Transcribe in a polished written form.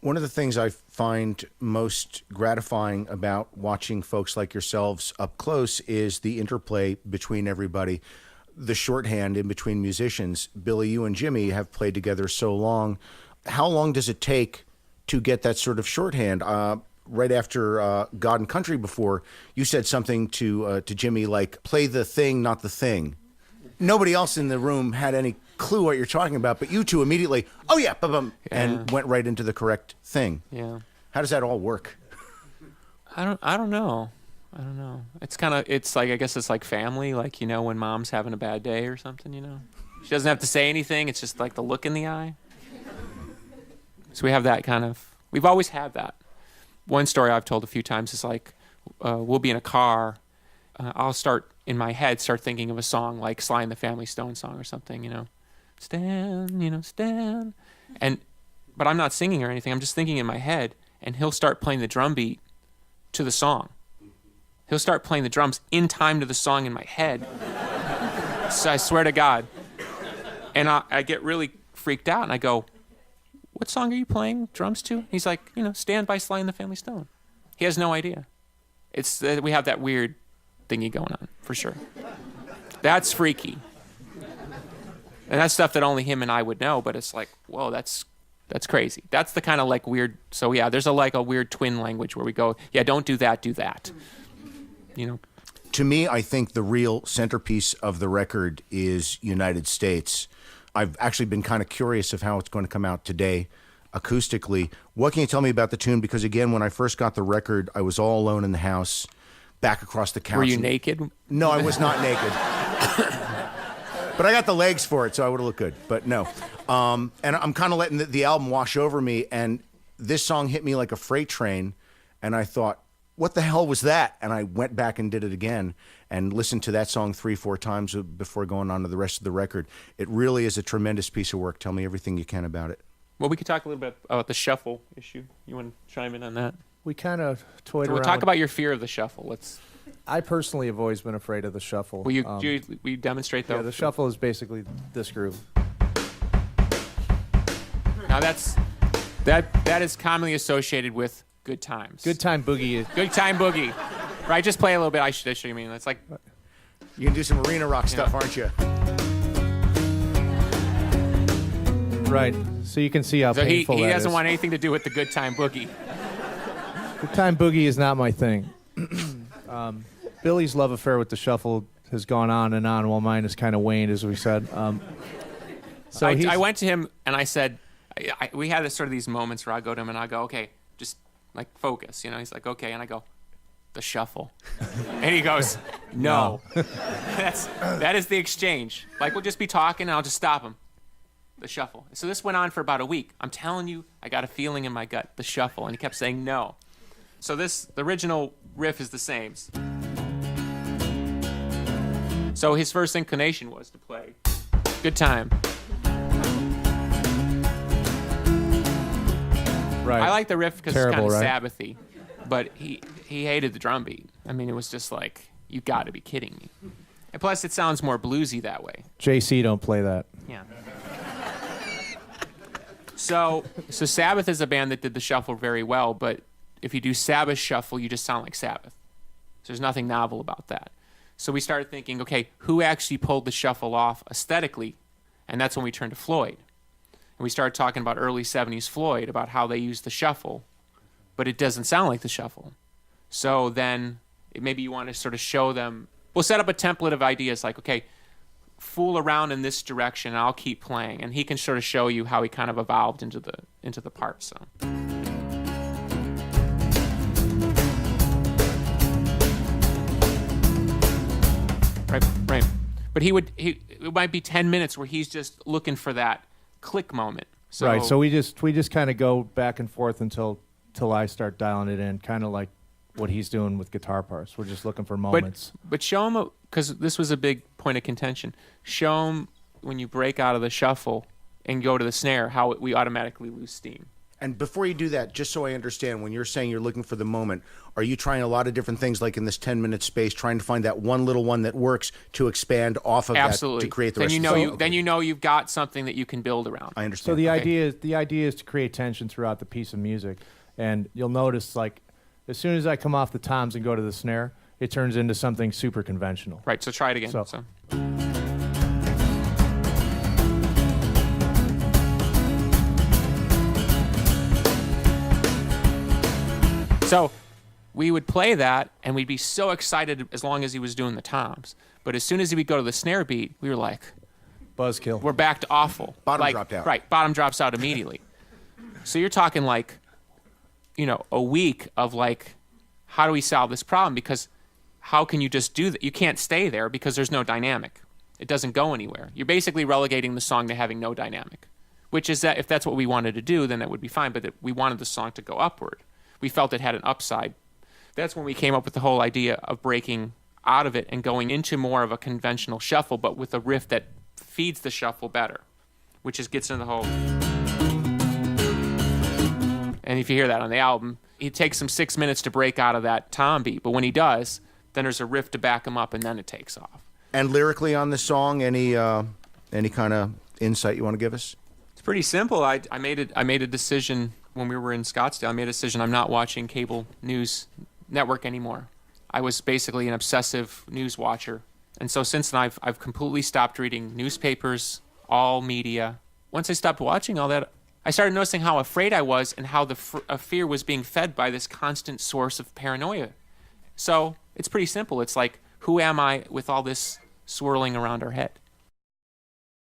One of the things I find most gratifying about watching folks like yourselves up close is the interplay between everybody, the shorthand in between musicians. Billy, you and Jimmy have played together so long. How long does it take to get that sort of shorthand? Right after God and Country before, you said something to Jimmy like, play the thing, not the thing. Nobody else in the room had any clue what you're talking about, but you two immediately, oh yeah, ba-bum, and went right into the correct thing. Yeah. How does that all work? I don't know. It's like, I guess it's like family, like, when mom's having a bad day or something, She doesn't have to say anything. It's just like the look in the eye. So we have that we've always had that. One story I've told a few times is like, we'll be in a car. I'll start in my head, thinking of a song like Sly and the Family Stone song or something, Stan, Stan. But I'm not singing or anything. I'm just thinking in my head, and he'll start playing the drum beat to the song. He'll start playing the drums in time to the song in my head. So I swear to God. And I get really freaked out, and I go, what song are you playing drums to? He's like, Stand by Sly and the Family Stone. He has no idea. We have that weird thingy going on, for sure. That's freaky. And that's stuff that only him and I would know, but it's like, whoa, that's crazy. That's the kind of like weird, so yeah, there's a weird twin language where we go, yeah, don't do that, do that. To me, I think the real centerpiece of the record is United States. I've actually been kind of curious of how it's going to come out today acoustically. What can you tell me about the tune? Because again, when I first got the record, I was all alone in the house, back across the couch. Were you naked? No, I was not naked. But I got the legs for it, so I would have looked good. But no. And I'm kind of letting the album wash over me, and this song hit me like a freight train, and I thought, what the hell was that? And I went back and did it again and listened to that song 3-4 times before going on to the rest of the record. It really is a tremendous piece of work. Tell me everything you can about it. Well, we could talk a little bit about the shuffle issue. You want to chime in on that? We kind of toyed So around. we'll talk about your fear of the shuffle. I personally have always been afraid of the shuffle. Will you demonstrate that? Yeah, the shuffle is basically this groove. Now that is commonly associated with good times. Good time boogie. Good time boogie. Right, just play a little bit. I should show you. It's like, You can do some arena rock stuff, aren't you? Right. So you can see how so he painful that doesn't is. want anything to do with the good time boogie. Good time boogie is not my thing. Billy's love affair with the shuffle has gone on and on, while mine has kind of waned, as we said. So I went to him and I said, we had these moments where I go to him and I go, okay, just like focus, He's like, okay, and I go, the shuffle, and he goes, no. That is the exchange. Like, we'll just be talking and I'll just stop him. The shuffle. So this went on for about a week. I'm telling you, I got a feeling in my gut, the shuffle, and he kept saying no. So the original riff is the same. So his first inclination was to play good time. Right. I like the riff because it's kind of right? Sabbathy, but he hated the drum beat. I mean, it was just like, you got to be kidding me. And plus, it sounds more bluesy that way. JC don't play that. Yeah. So Sabbath is a band that did the shuffle very well, but if you do Sabbath shuffle, you just sound like Sabbath. So there's nothing novel about that. So we started thinking, okay, who actually pulled the shuffle off aesthetically? And that's when we turned to Floyd. And we started talking about early 70s Floyd, about how they used the shuffle, but it doesn't sound like the shuffle. So then maybe you want to sort of show them, we'll set up a template of ideas like, okay, fool around in this direction, and I'll keep playing. And he can sort of show you how he kind of evolved into the part. So. Right. But it might be 10 minutes where he's just looking for that click moment. So, right. So we just kind of go back and forth until I start dialing it in, kind of like what he's doing with guitar parts. We're just looking for moments. But show him, because this was a big point of contention, show him when you break out of the shuffle and go to the snare, how we automatically lose steam. And before you do that, just so I understand, when you're saying you're looking for the moment, are you trying a lot of different things, like in this 10-minute space, trying to find that one little one that works to expand off of Absolutely. that to create the then rest you of know the you song? then you know you've got something that you can build around. I So understand. the idea is to create tension throughout the piece of music, and you'll notice like as soon as I come off the toms and go to the snare, it turns into something super conventional. Right, so try it again. So- So we would play that, and we'd be so excited as long as he was doing the toms. But as soon as he would go to the snare beat, we were like, Buzzkill. we're back to awful. Bottom Like, dropped out. Right, bottom drops out immediately. So you're talking like, a week of like, how do we solve this problem? Because how can you just do that? You can't stay there because there's no dynamic. It doesn't go anywhere. You're basically relegating the song to having no dynamic, which is that if that's what we wanted to do, then that would be fine. But we wanted the song to go upward. We felt it had an upside. That's when we came up with the whole idea of breaking out of it and going into more of a conventional shuffle, but with a riff that feeds the shuffle better, which gets into the whole. And if you hear that on the album, it takes him 6 minutes to break out of that tom beat, but when he does, then there's a riff to back him up, and then it takes off. And lyrically on this song, any kind of insight you want to give us? It's pretty simple. I made a decision when we were in Scottsdale. I made a decision. I'm not watching cable news network anymore. I was basically an obsessive news watcher, and so since then I've completely stopped reading newspapers, all media. Once I stopped watching all that, I started noticing how afraid I was and how the fear was being fed by this constant source of paranoia. So it's pretty simple. It's like, who am I with all this swirling around our head?